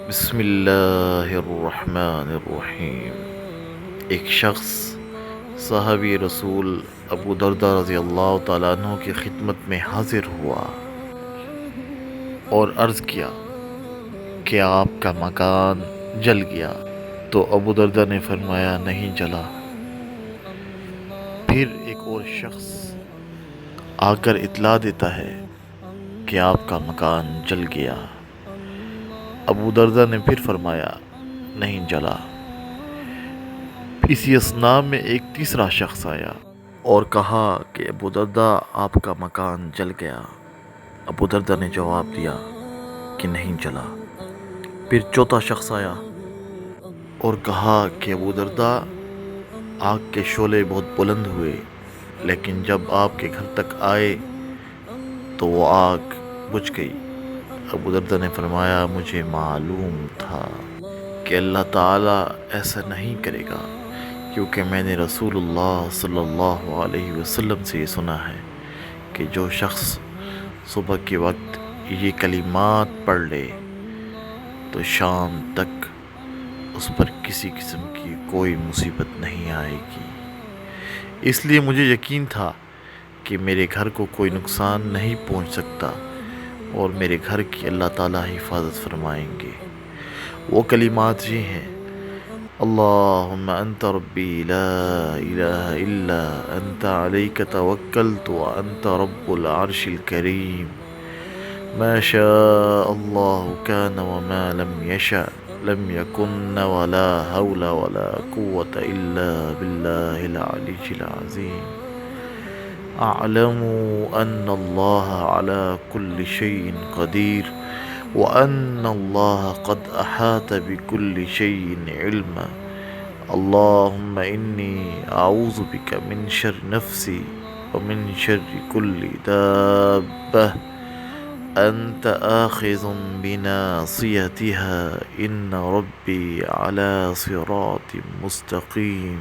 بسم اللہ الرحمن الرحیم۔ ایک شخص صحابی رسول ابو دردہ رضی اللہ تعالیٰ عنہ کی خدمت میں حاضر ہوا اور عرض کیا کہ آپ کا مکان جل گیا، تو ابو دردہ نے فرمایا نہیں جلا۔ پھر ایک اور شخص آ کر اطلاع دیتا ہے کہ آپ کا مکان جل گیا۔ ابو دردہ نے پھر فرمایا نہیں جلا۔ اسی اثناء میں ایک تیسرا شخص آیا اور کہا کہ ابو دردہ آپ کا مکان جل گیا۔ ابو دردہ نے جواب دیا کہ نہیں جلا۔ پھر چوتھا شخص آیا اور کہا کہ ابو دردہ آگ کے شعلے بہت بلند ہوئے، لیکن جب آپ کے گھر تک آئے تو وہ آگ بجھ گئی۔ ابو دردہ نے فرمایا مجھے معلوم تھا کہ اللہ تعالیٰ ایسا نہیں کرے گا، کیونکہ میں نے رسول اللہ صلی اللہ علیہ وسلم سے یہ سنا ہے کہ جو شخص صبح کے وقت یہ کلمات پڑھ لے تو شام تک اس پر کسی قسم کی کوئی مصیبت نہیں آئے گی۔ اس لیے مجھے یقین تھا کہ میرے گھر کو کوئی نقصان نہیں پہنچ سکتا اور میرے گھر کی اللہ تعالیٰ حفاظت فرمائیں گے۔ وہ کلمات یہ ہیں: اللہم انت ربی لا الہ الا انت علیک توکلت وانت رب العرش الکریم ما شاء اللہ کان وما لم یشأ لم یکن ولا حول ولا قوة الا باللہ العلی العظیم اعلم ان اللہ علی کل شیء قدیر وأن الله قد أحاط بكل شيء علما اللهم إني أعوذ بك من شر نفسي ومن شر كل دابة أنت آخذ بناصيتها إن ربي على صراط مستقيم